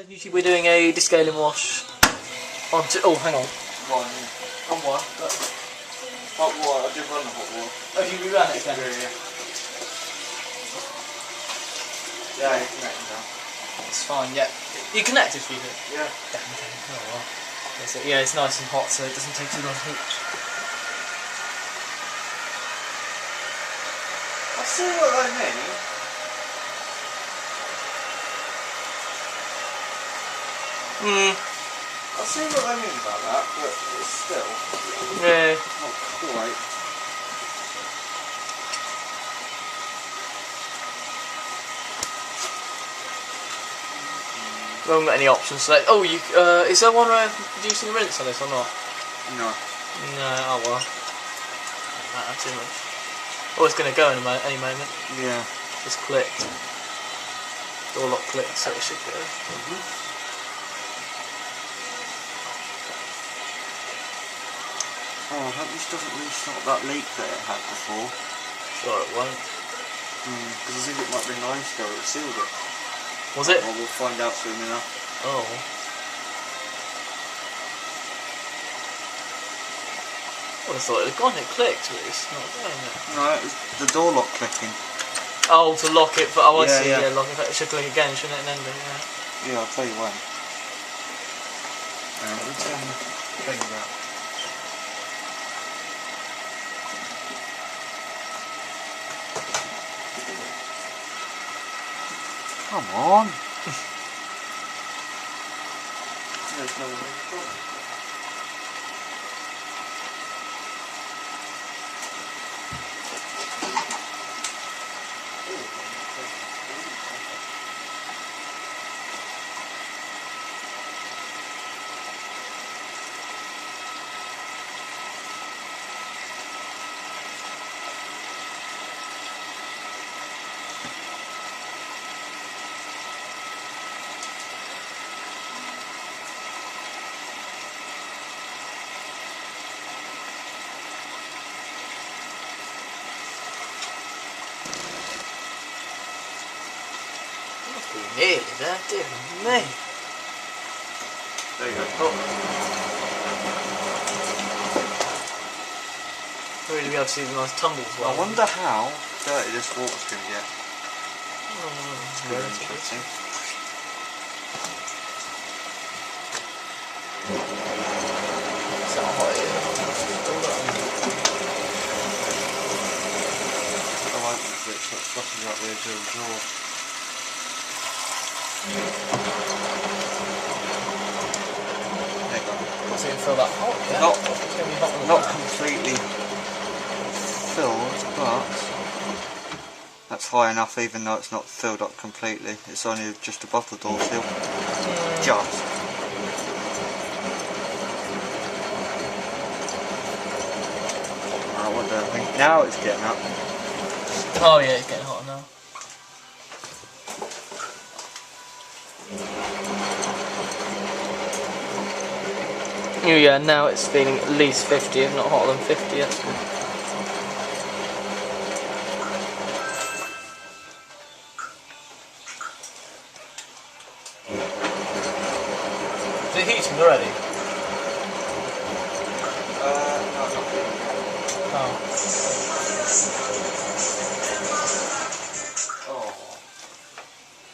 Usually we're doing a descaling wash onto. Oh, hang on. One, yeah. On one. Hot water, I did run the hot water. Oh, you rerun it again? Yeah. Yeah, you connected now. It's fine, yeah. You connect if you do. Yeah. Oh, well. Yeah, it's nice and hot, so it doesn't take too long to heat. I see what I mean. I see what I mean about that, but it's still not quite. We haven't got any options. So, oh, you is there one where using rinse on this or not? No. No. Oh well. Not too much. Oh, it's going to go in any moment. Yeah. Just clicked. Door lock clicked, so it should go. Oh, I hope this doesn't restart that leak that it had before. Sure it won't. Because I think it might be nice though, it sealed it. Was it? Well, we'll find out soon enough. Oh. I would have thought it had gone, it clicked, but it's not going it. No, it was the door lock clicking. Oh, to lock it, but I see, yeah. lock it. It should click again, shouldn't it, and then Yeah, I'll tell you when. Let me turn the thing out. Come on! There's no way. nearly there, dear me. There you go. Oh. Really be able to see the nice tumbles well. I wonder how dirty this water's going to get. It's very interesting. It's not hot here. I like the bit sort of fluffing up the edge of the drawer. There you go. What's it going to feel that hot? Yeah? Not, it's going to be hot not completely filled, but that's high enough even though it's not filled up completely. It's only just above the door sill. Just. Oh, what do I think? Now it's getting up. Oh yeah, it's getting hotter now. Oh yeah, now it's feeling at least 50, if not hotter than 50 actually. Is it heating already? No, not really. Oh. Oh.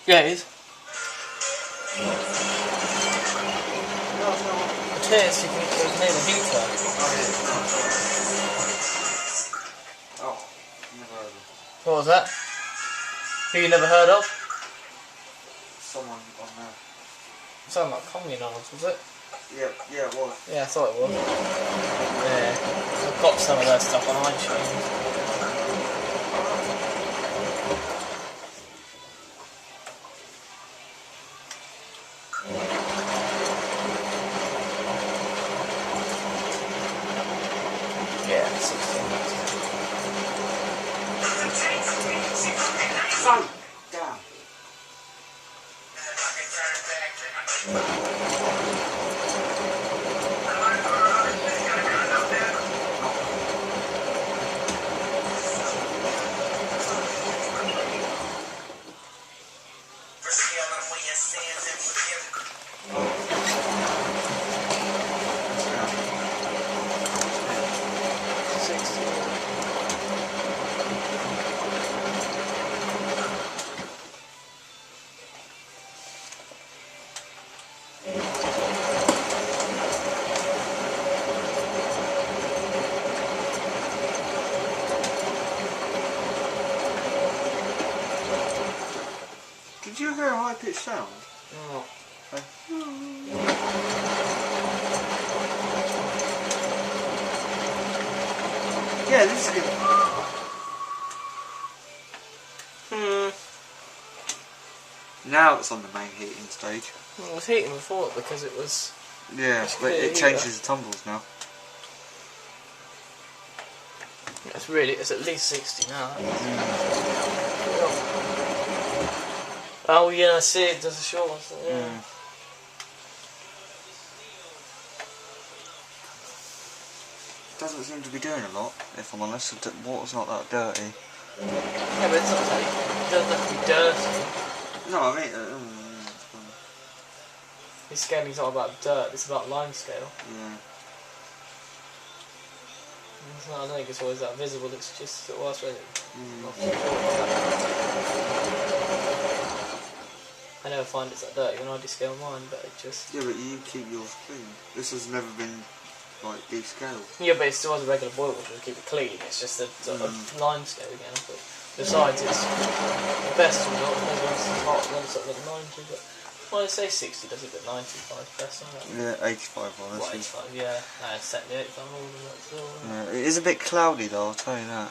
Yeah, it is. It is, you can near the heater. Oh, never heard of it. What was that? Who you never heard of? Someone on there. It sounded like communards, was it? Yeah, it was. Yeah, I thought it was. Yeah, I've got some of their stuff on iTunes. Yeah, 16. So, down. sound? Oh. Okay. Yeah, this is good. Now it's on the main heating stage. Well, it was heating before because it was... Yeah, but it changes the tumbles now. It's at least 60 now. Oh yeah, I see it does a short one. Yeah. Doesn't seem to be doing a lot, if I'm honest. The water's not that dirty. Yeah, but it's not like, it doesn't have to be dirty. No, I mean... This scaling's not about dirt, it's about line scale. Yeah. It's not, I don't think it's always that visible, it's just... Well, I suppose I never find it's that dirty when I descale mine, but it just... Yeah, but you keep yours clean. This has never been, like, descaled. Yeah, but it still has a regular boil water to keep it clean, it's just a sort of line scale again. But besides, it's the best result, depends when it's hot, when it's at like 90, but... Well, I'd say 60 does it, but 95 best, isn't it? Yeah, 85 on this. What, 85, yeah. No, it's set the 85 all of that still. Yeah, it is a bit cloudy though, I'll tell you that.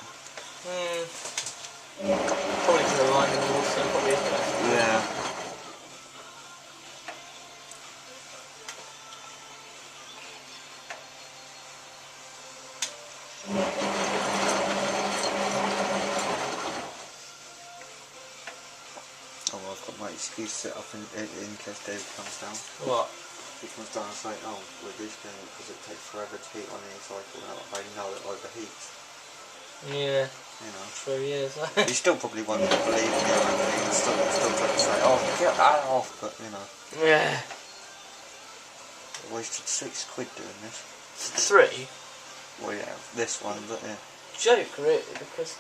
Probably to the line in the water, probably is better. Yeah. Oh, well, I've got my excuse set up in case David comes down. What? He comes down and say, oh, we're descaling it because it takes forever to heat on the cycle. Now I know it overheats. Yeah. You know. True, yes. You still probably won't believe me or anything. Still try to say, oh, get that off, but you know. Yeah. I wasted £6 doing this. 3? Well, yeah, this one, but yeah. Joke, really, because...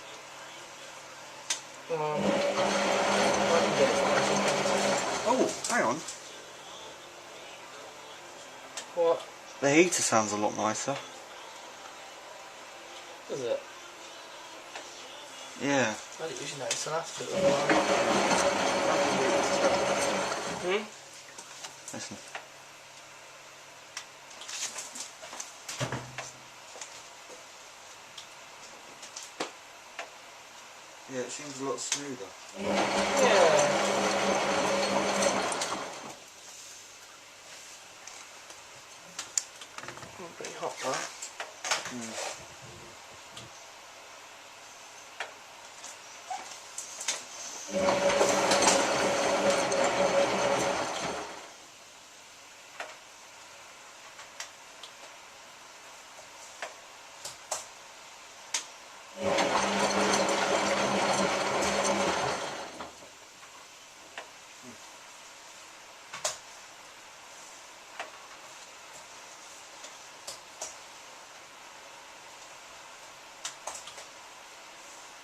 Oh, hang on. What? The heater sounds a lot nicer. Is it? Yeah. I didn't usually notice an after it. Listen. Yeah, it seems a lot smoother. Yeah. Pretty hot, right?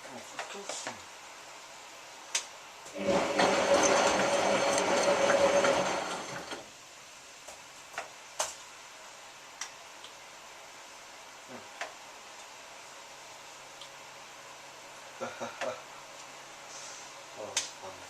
Oh, for God's sake. Oh, it's funny.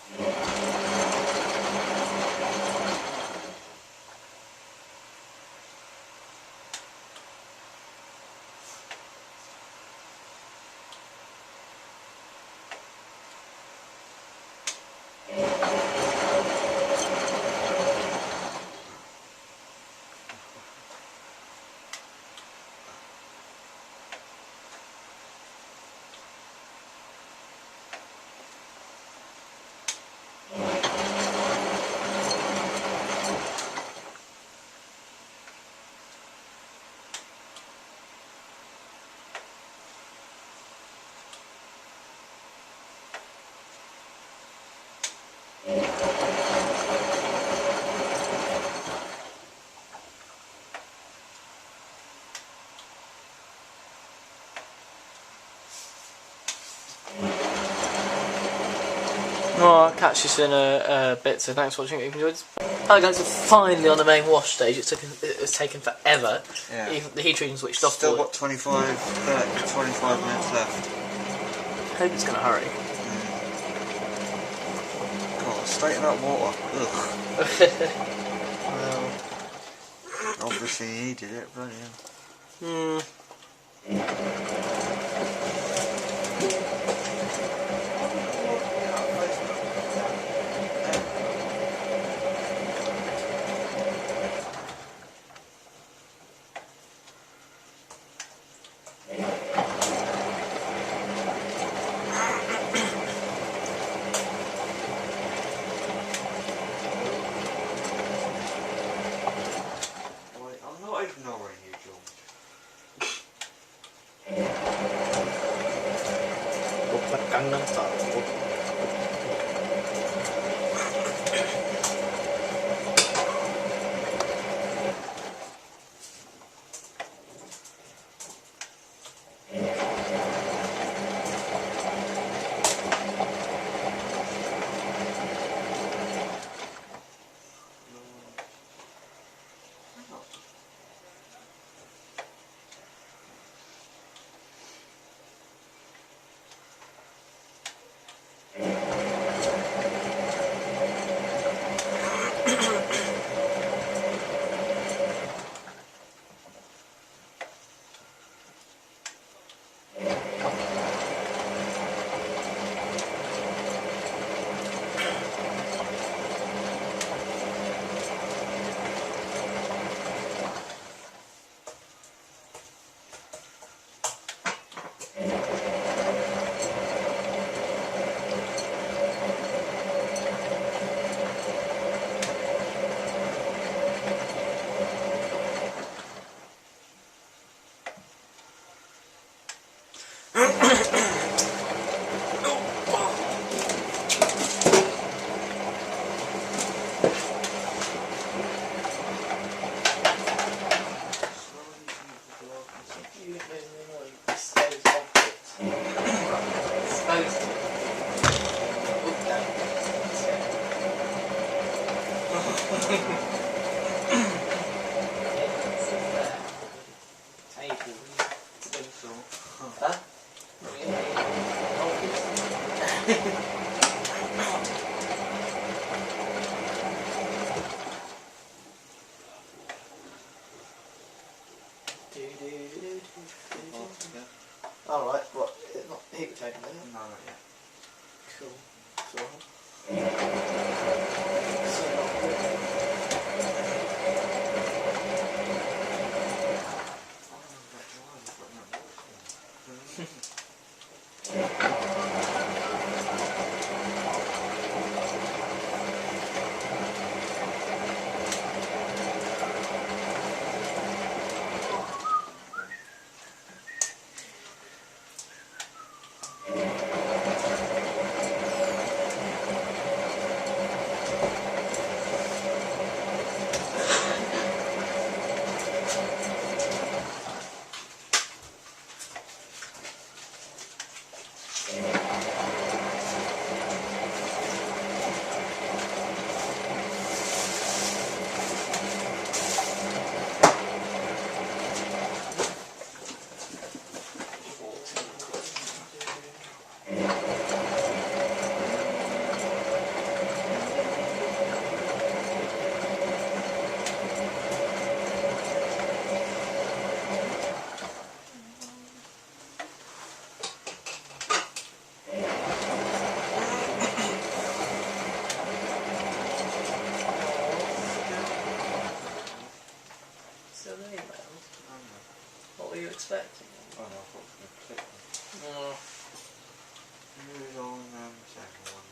Well, I'll catch you in a bit, so thanks for watching. If you enjoyed this. Hi guys, we're finally on the main wash stage. It was taken forever. Yeah. Even the heat treating switched off. Still got 25 minutes left. I hope it's going to hurry. God, straight in that water. Ugh. Well, Obviously he needed it, bloody hell. I'm not ignoring you, George. 오빠 강남 스타일. Alright, what? Not heat rotating, is it? No, not yet. Cool. Cool. What were you expecting? Oh no, I thought it was going to click. Oh. Who's on second one?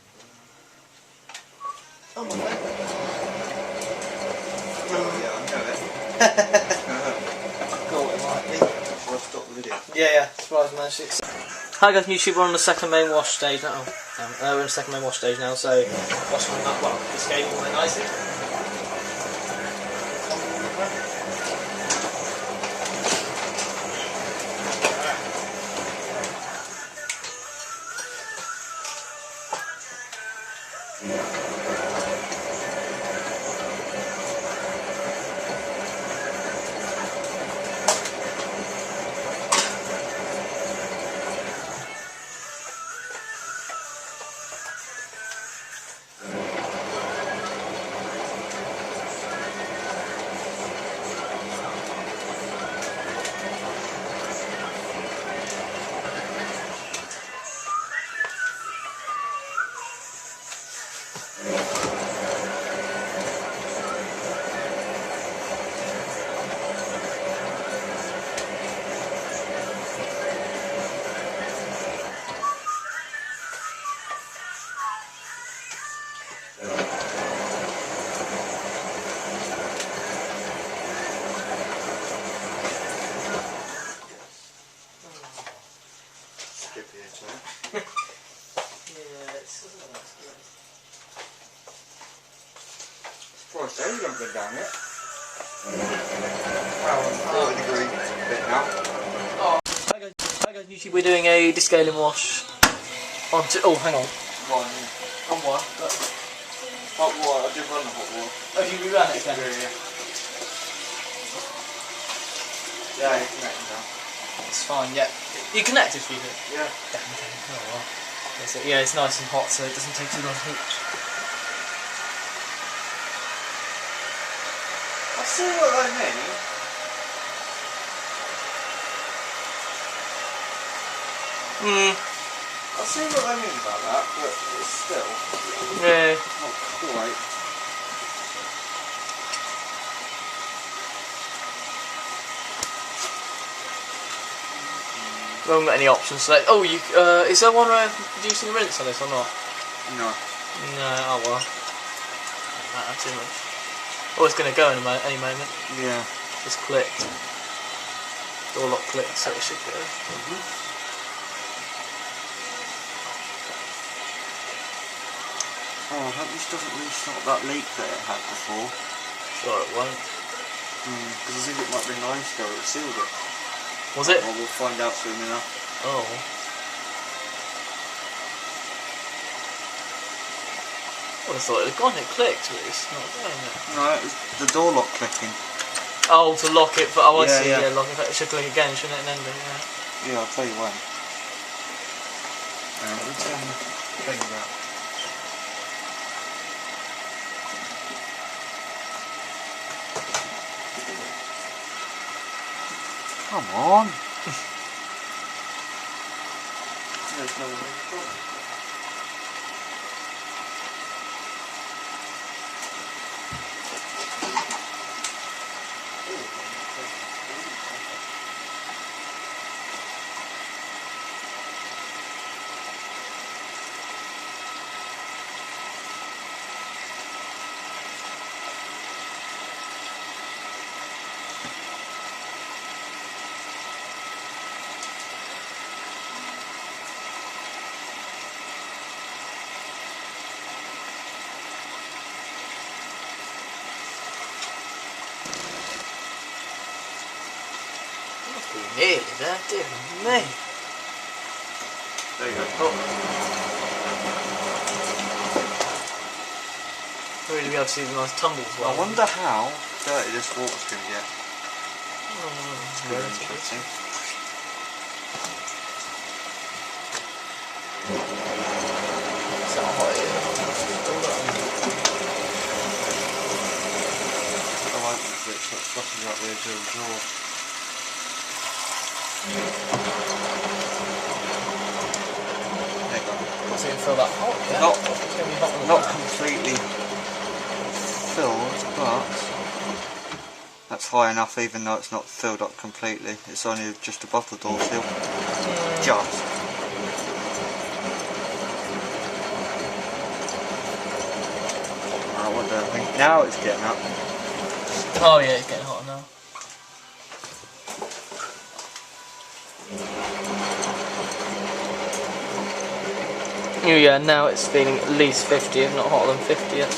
Oh my god. Oh yeah, I know it. I thought it might be. Shall I stop the video? Yeah, surprise magic. Hi guys, YouTube, we're on the second main wash stage now. We're on the second main wash stage now, so washing coming up, well, Descaling quite nicely. Well, so you haven't been down yet. 40 degree bit now. Oh, hi guys, YouTube, we're doing a descaling wash onto. Oh, hang on. One, yeah. On what? Hot water, I did run the hot water. Oh, you reran it again? Yeah. Yeah, you're connecting now. It's fine, yeah. You connect if you do. Yeah. Oh, well. That's it. Yeah, it's nice and hot, so it doesn't take too long to heat. I see what I mean. I see what I mean about that, but it's still Yeah. not quite. We haven't got any options. So, oh, you. Is there one where reducing rinse on this or not? No. No. Oh well. Doesn't matter too much. Oh, it's going to go in any moment. Yeah. Just clicked. Door lock clicked, so it should go. Oh, I hope this doesn't restart that leak that it had before. Sure, it won't. Because I think it might be nice though, it sealed it. Was it? Well, we'll find out soon enough. Oh. I would have thought it had gone, it clicked, but it's not going it. No, it was the door lock clicking. Oh, to lock it, but I see, Yeah. lock it. It should click again, shouldn't it? And then, yeah. Yeah, I'll tell you when. Let me turn the thing out. Come on! There's no way. Nearly there, dear me. There you go. Oh. Really be able to see the nice tumbles well. I wonder how dirty this water's going to get. It's Very interesting. Is that hot here? I like the bit sort of fluffing up the edge of the drawer. There you go. Doesn't even feel that hot yet. Not- It's going to be hot on the Not back. completely filled, but that's high enough even though it's not filled up completely. It's only just above the door sill. Just. Oh, what do I think? Now it's getting up. Oh yeah, it's getting hotter now. Oh yeah, now it's feeling at least 50, if not hotter than 50 yet.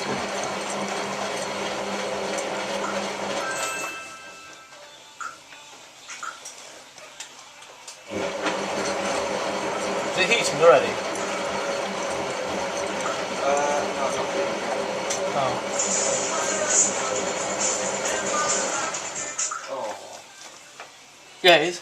Is it heating already? No, not really. Oh. Oh. Yeah, it is.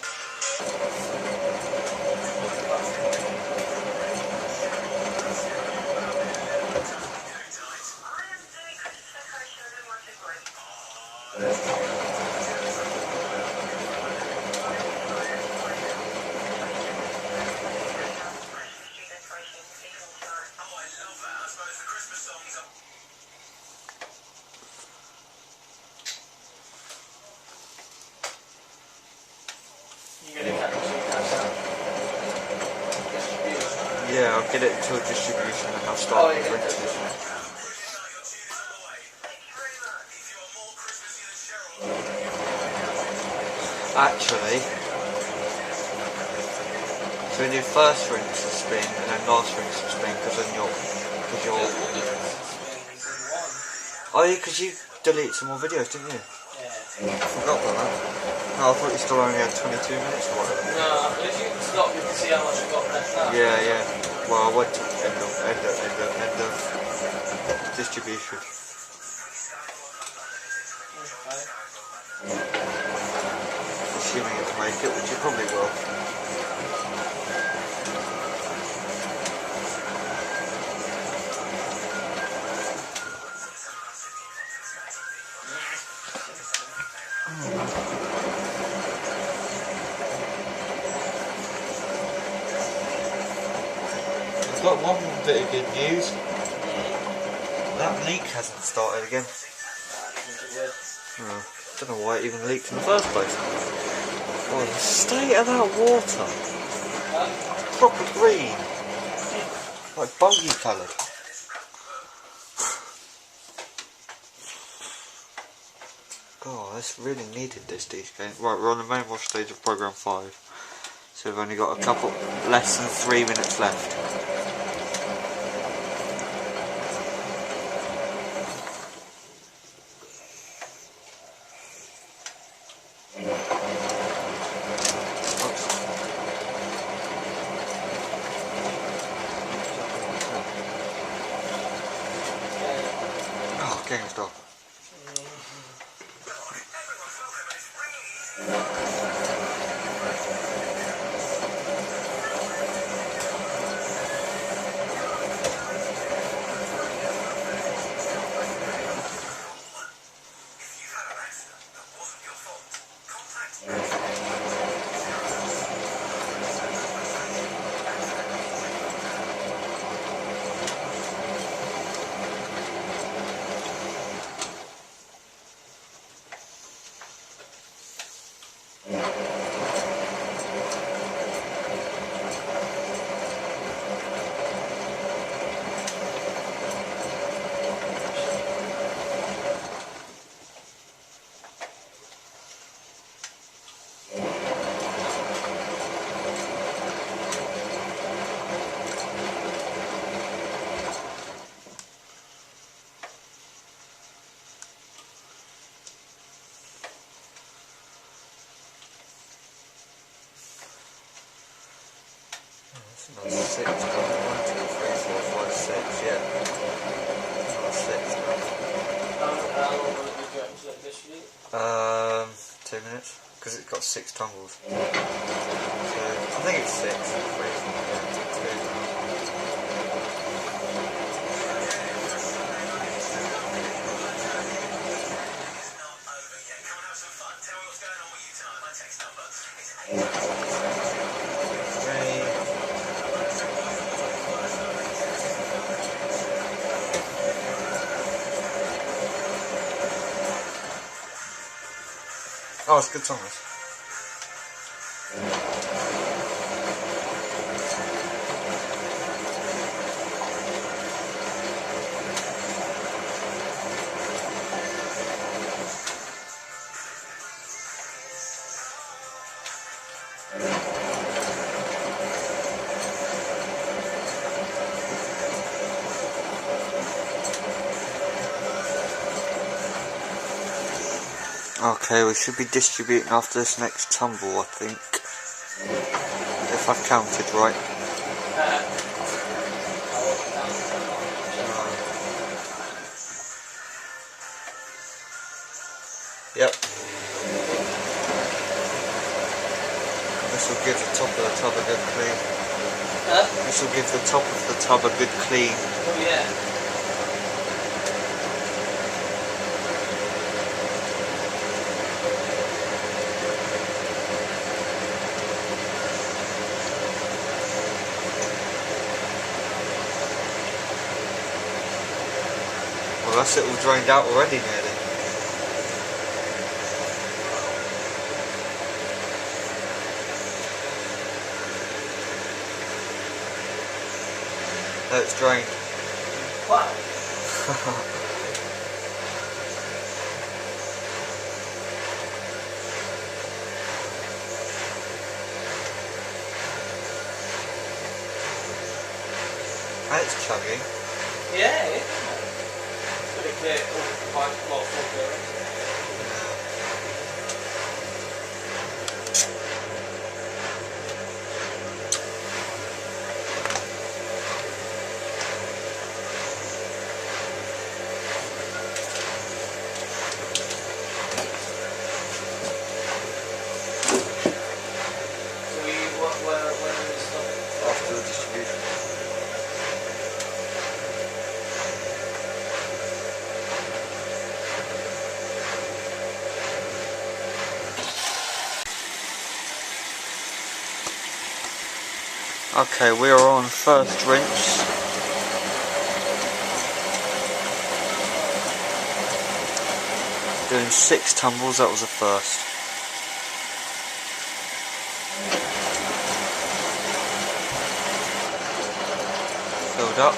Yeah, I'll get it to a distribution and I'll start the printers. Actually, so we do first rinse of spin and then last rinse of spin because then you're, oh yeah, because you, deleted some more videos, didn't you? Yeah. I forgot about that. No, I thought you still only had 22 minutes or whatever. No, but if you can stop, you can see how much I've got left now. Yeah, yeah. Well, I went to end of distribution. Okay. Assuming it'll make it, which it probably will. I've got one bit of good news. That leak hasn't started again. Oh, don't know why it even leaked in the first place. Oh, the state of that water. Proper green. Like bogey coloured. God, this really needed this Descaling. Right, we're on the main wash stage of program 5. So we've only got a couple, less than 3 minutes left. Oh, game stop. Another 6, 1, 2, 3, 4, 5, 6, yeah. Another 6 now. How long will it be going to let this shoot? 2 minutes, because it's got 6 tumbles. So, I think it's 6, 3, 2. Oh, it's good song, this. Okay, we should be distributing after this next tumble, I think. If I've counted right. Yep. This will give the top of the tub a good clean. Huh? This will give the top of the tub a good clean. Oh yeah. Well, that's it all drained out already nearly. No, it's drained. Wow. And it's chugging. Yeah, yeah. Pretty clear. quite a lot of clearance. Where is this stuff? After the distribution. Okay, we are on first rinse. Doing 6 tumbles, that was the first. Filled up.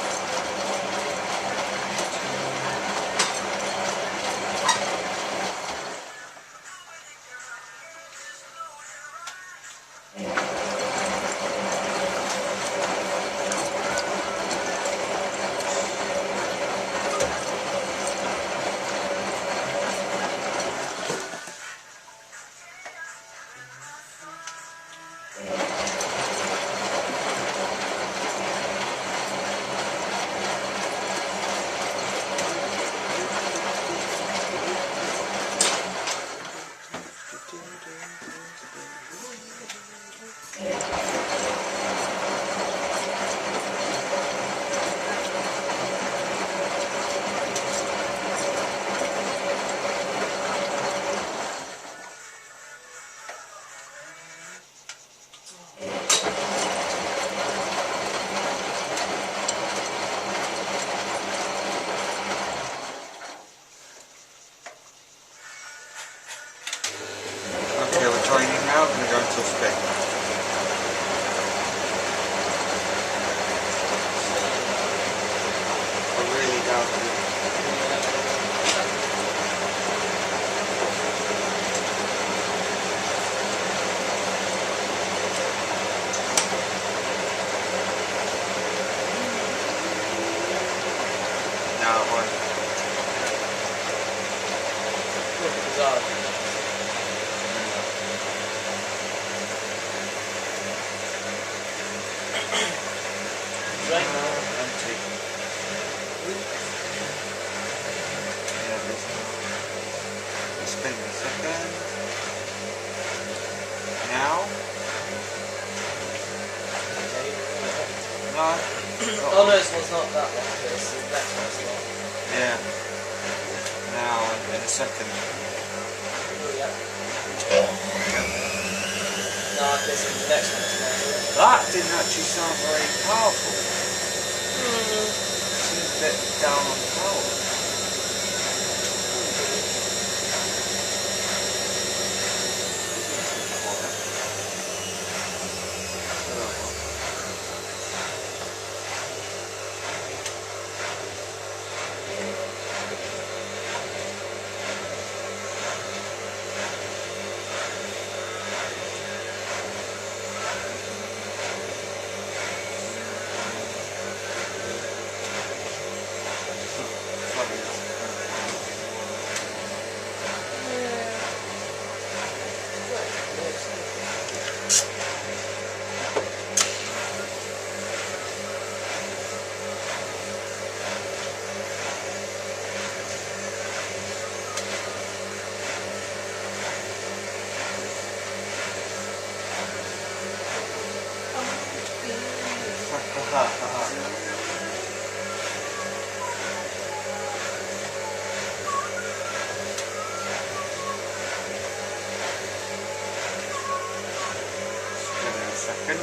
Okay, we're training now, we're going to go into a spin. I really doubt it. No, it won't. Look at his eyes. Right. Empty. Yeah, there's a spin in a second. Now? No. Oh no, it's not that one, but it's the next one's the one. Yeah. Now, in a second. Oh yeah. No, I guess the next one's the one. That didn't actually sound very powerful. Seems a bit down on the power. Second.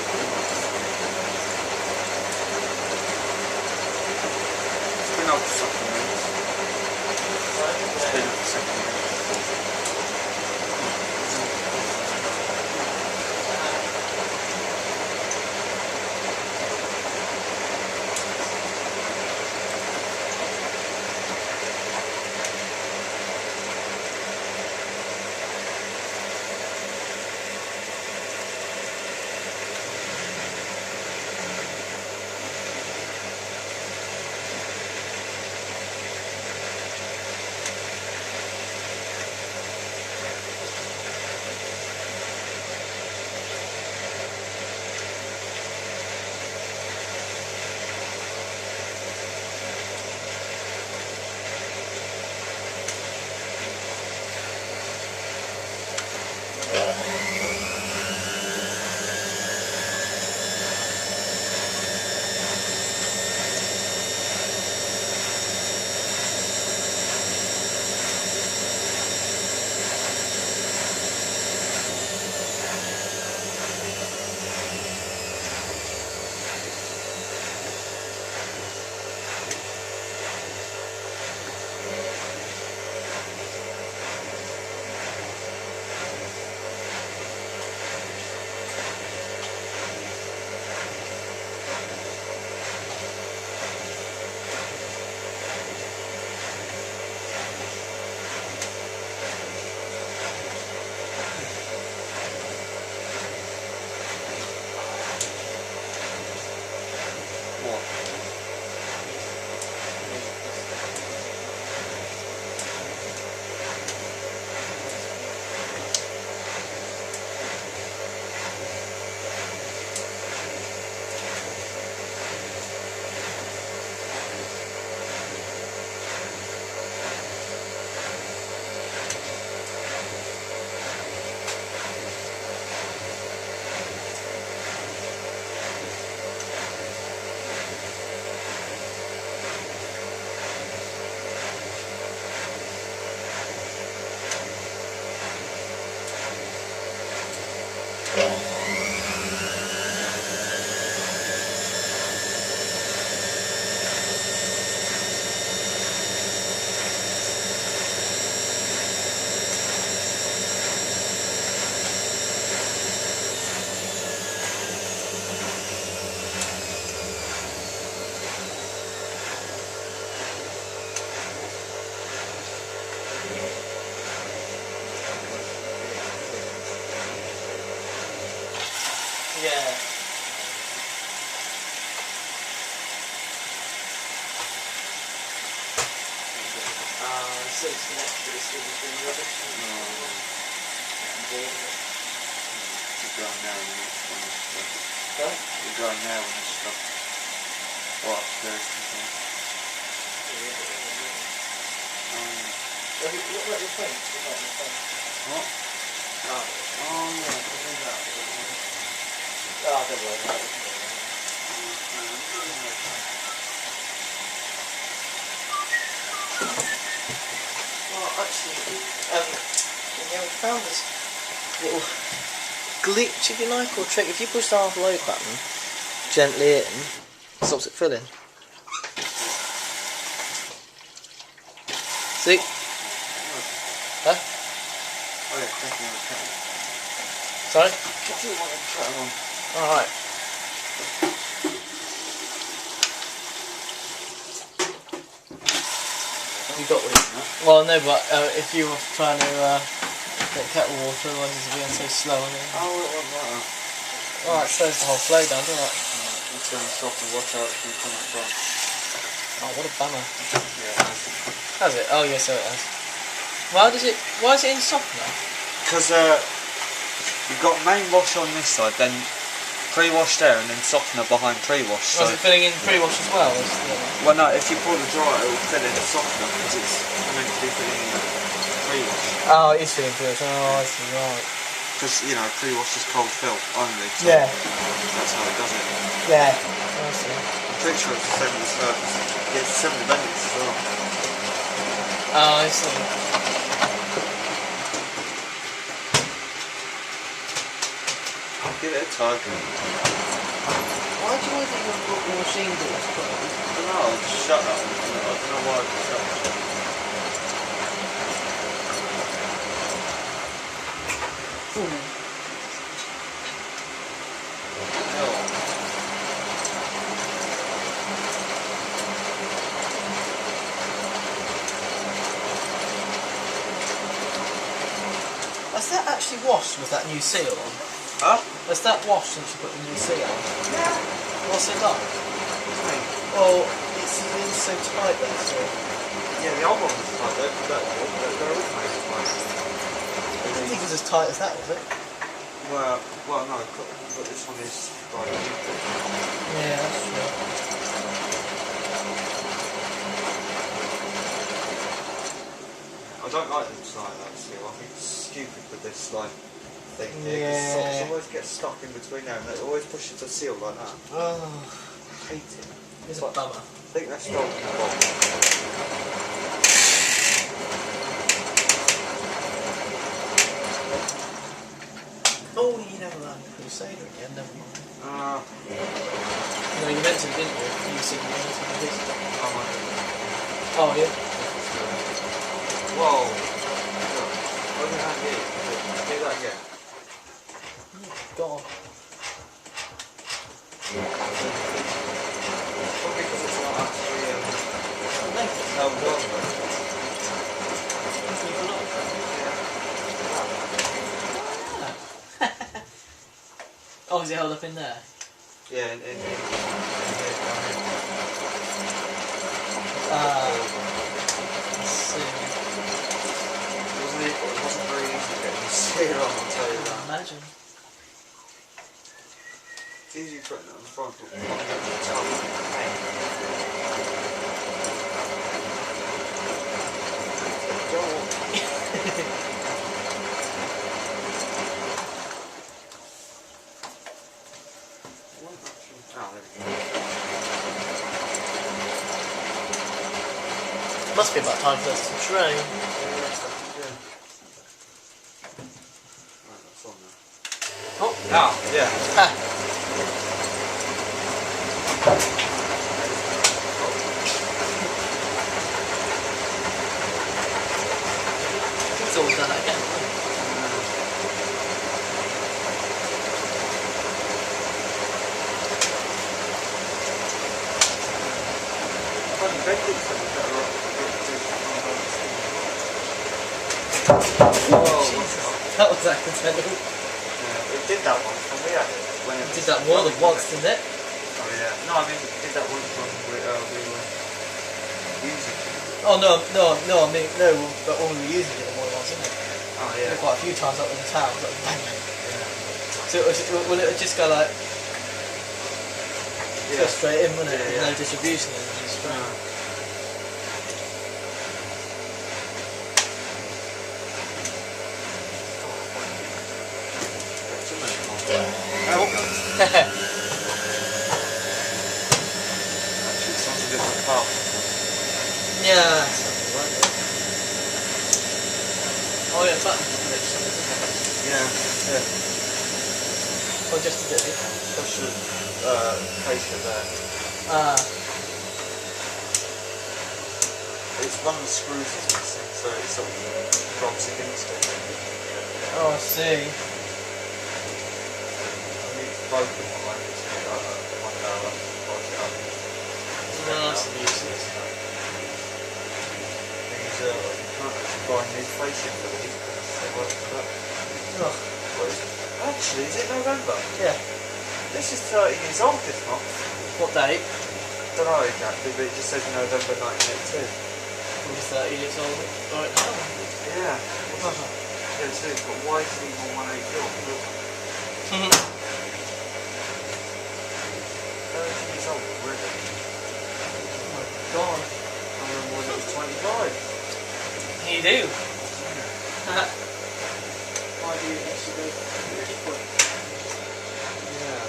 Yeah. Since the next year is going to be rubbish. You're going now when it's stuff. Huh? You're going now when it's stuff. Or upstairs. What about your phone? What? Oh, yeah. Oh, don't worry about it. Well, actually, we found this little glitch, if you like, or trick. If you push the half load button gently in, it stops it filling. See? Huh? Oh yeah, definitely on the kettle. Sorry? Definitely want the kettle on. Alright. You got one? Well, no, but if you were trying to get kettle water, otherwise it's going so slow. Oh, it won't matter. Alright, slows the whole flow down, doesn't it? It's going to stop and watch out it's going to come up front. Oh, what a bummer. Yeah. Has it? Oh, yes, so it has. Why is it in softener? Because you've got main wash on this side, then pre-wash there, and then softener behind pre-wash. So is it filling in pre-wash as well? well, no, if you pull the dryer, it will fill in the softener because it's meant to be filling in pre-wash. Oh, it is filling pre-wash. Oh, I see, right. Because, you know, pre-wash is cold fill only. So Yeah. that's how it does it. Yeah. I see. I'm pretty sure it's the same as yeah, it's 70 minutes as well. Oh, I see. Give it a tug. Why do you always think your machine doors closed? I don't know, it's shut up. I don't know why it's shut up. Has that actually washed with that new seal on? Huh? Has that washed since you put the new seal on? Yeah. What's it done? What do you mean? Well, it's so tight there, so... Yeah, the old one was tight, they're always made tight. I didn't think it was as tight as that, was it? Well, no, but this one is right. Yeah, that's true. I don't like them like that seal. I think it's stupid with this like thing here. Yeah. Because socks always get stuck in between there and they always push it to seal like that. Oh, I hate it. it's a bummer. I think they're stolen from the box. Oh, you never learned Crusader again, never mind. No, you meant to, didn't you? You said you wanted to do this. Oh, yeah? Whoa! Look at that here. Do that again. God. Probably because it's not actually held on. Oh, is it held up in there? Yeah, in here. I see. It wasn't very easy getting the seal on, I'll tell you that. Imagine. It's easy putting it on the front, but not getting the top of the paint. Must be about time for us to train. Right, that's on there. Oh, Ah, yeah. ah. It's all done again. Whoa, That was accidental. yeah, it did that once when we had it. When it Did that more than once, didn't it? Oh yeah. No, I mean, did that once when we were using it. Oh no, I mean no, but when we were using it more than once, didn't it? Oh yeah. Quite a few times up in the town, like bang bang. Yeah. So will it just go like go straight in, wouldn't it? Yeah, No distribution and just straight. Actually, sounds a bit like car. Yeah. Oh yeah, button switch, isn't it? Yeah. Or just a bit. Push the facer there. It's one of the screws is missing, so it sort of drops against it. Oh, I see. I mean, it's broken on my one now, I'll it up. Nice and useless. Things you can't actually buy new facing for these because they won't put up. Oh. Actually, is it November? Yeah. This is 30 years old this month. What date? Don't know exactly, but it just says November 1982. We're 30 years old right now. Yeah. Yeah, it's good, but why is it even 184? 30 years old, really? Oh my god. I remember when it was 25. You do? Why do you actually go for it? Yeah.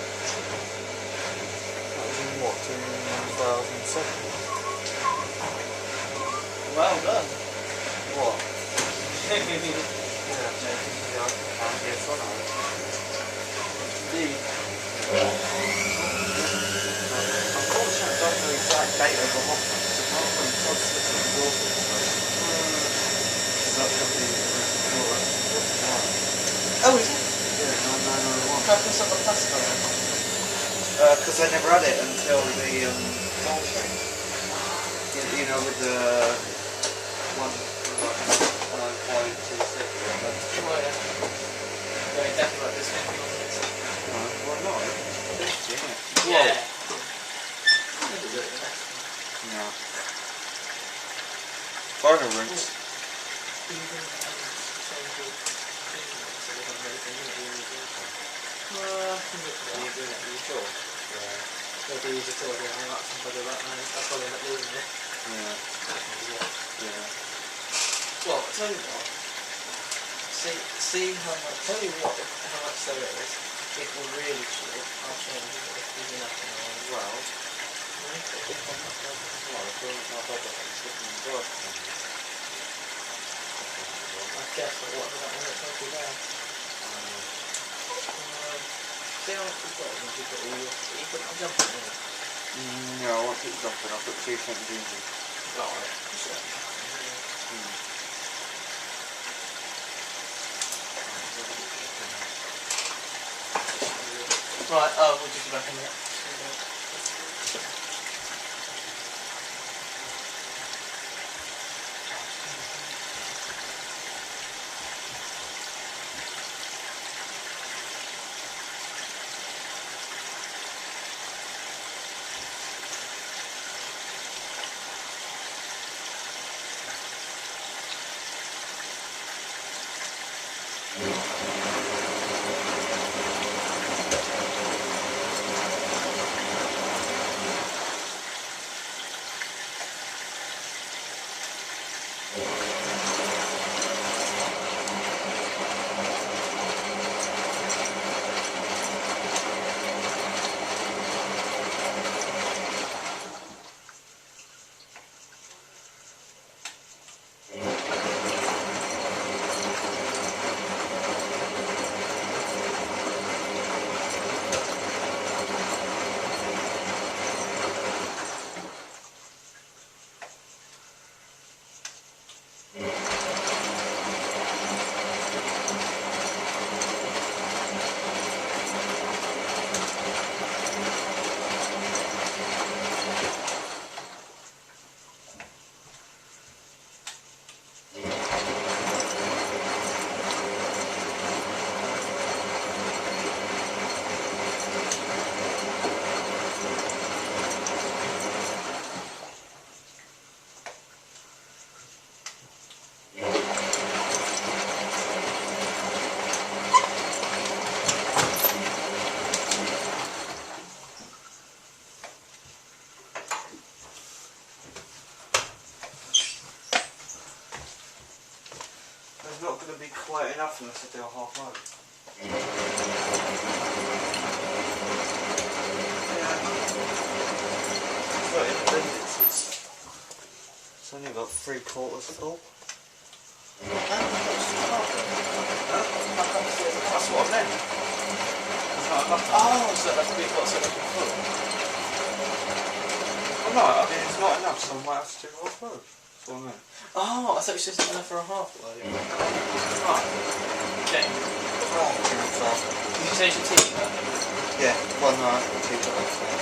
That was in what, 2007? Well done. What? Yeah, I can't guess on it. Indeed. Unfortunately, I don't know the exact date of the Hotpoint, because apart from Todd slipping the door for the that's going to be the original Oh, is it? Yeah, 9901. How come something plastic on it? Because they never had it until the wall change. You know, with the 19526. Oh yeah. Very definite this one. Why not? Yeah. No. Final rinse. Maybe use it till I hang up somebody like that. I'll probably end up losing it. Yeah. Yeah. Well, I'll tell you what. See how much. Tell you what, how much there is. If we're really short, I'll change it if there's enough in our world. I guess what whatever that one looks like is there. See how much you've got once you've got all your. You put I'm jumping in it. No, I want it jumping. I'll put 2 cents in. Alright. Right, oh, we'll just go back in there. quite enough unless I do a half load. But in blenders, it's only about 3/4 full. That's what I meant. Oh, so that's a bit what's full. Oh no, I mean it's not enough, so I might have to do half load. That's what I meant. Oh, I thought you said enough for a half load. Right. Okay. Did you change your team? Yeah, well no, I can keep it like that.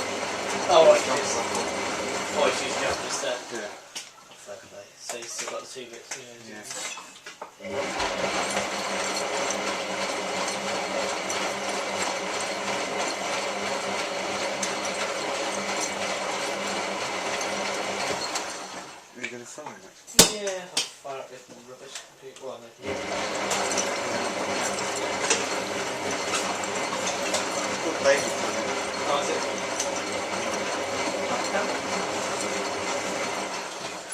Oh, right. Oh, you choose jump instead? Yeah. Fair play. So you still got the 2 bits, Yeah. Are you going to film it next? Yeah, I'll fire up this rubbish computer. Well, no. Good baby coming. Oh, is it?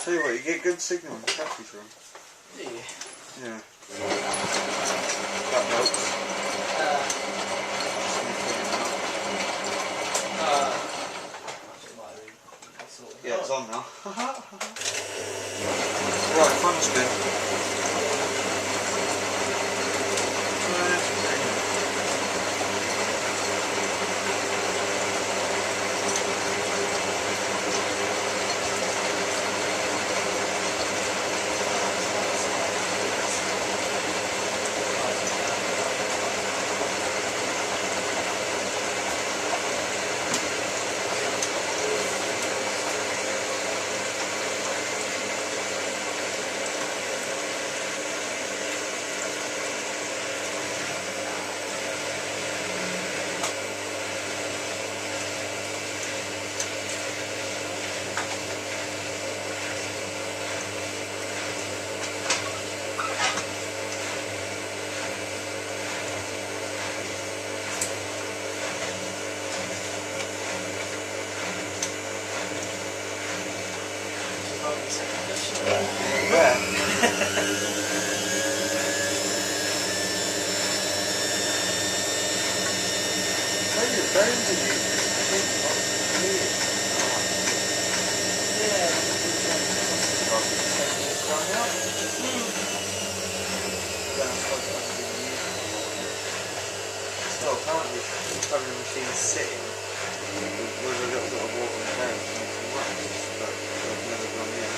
Tell you what, you get good signal in the captain's room. Do you? Yeah. That helps. Yeah, it's on now. Right, fun spin. Still, apparently, having the machine sitting with a little bit of water in there makes it wax, but I've never done yet.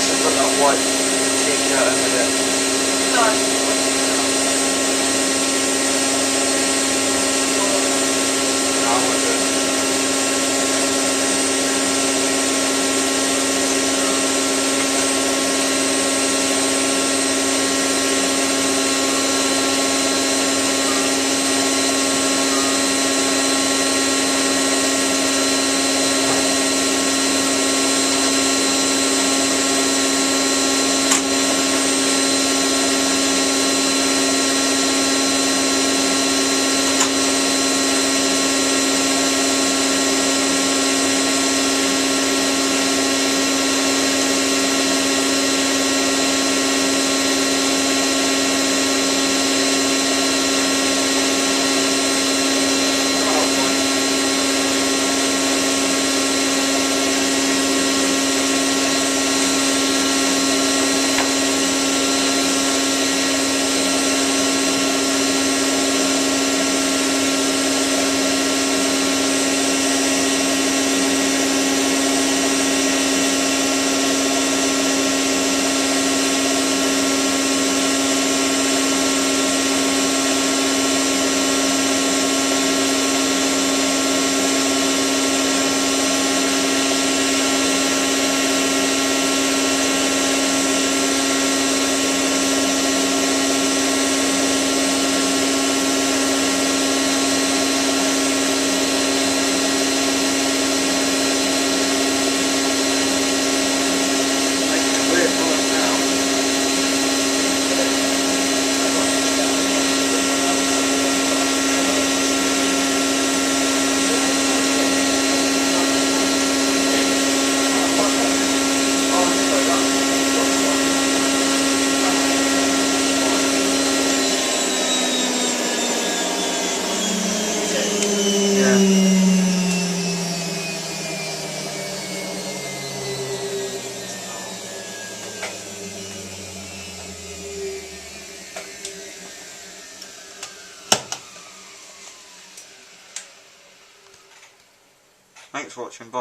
pressure put that white t-shirt under there. No, I just want to No, I won't do it. Thanks for watching, bye.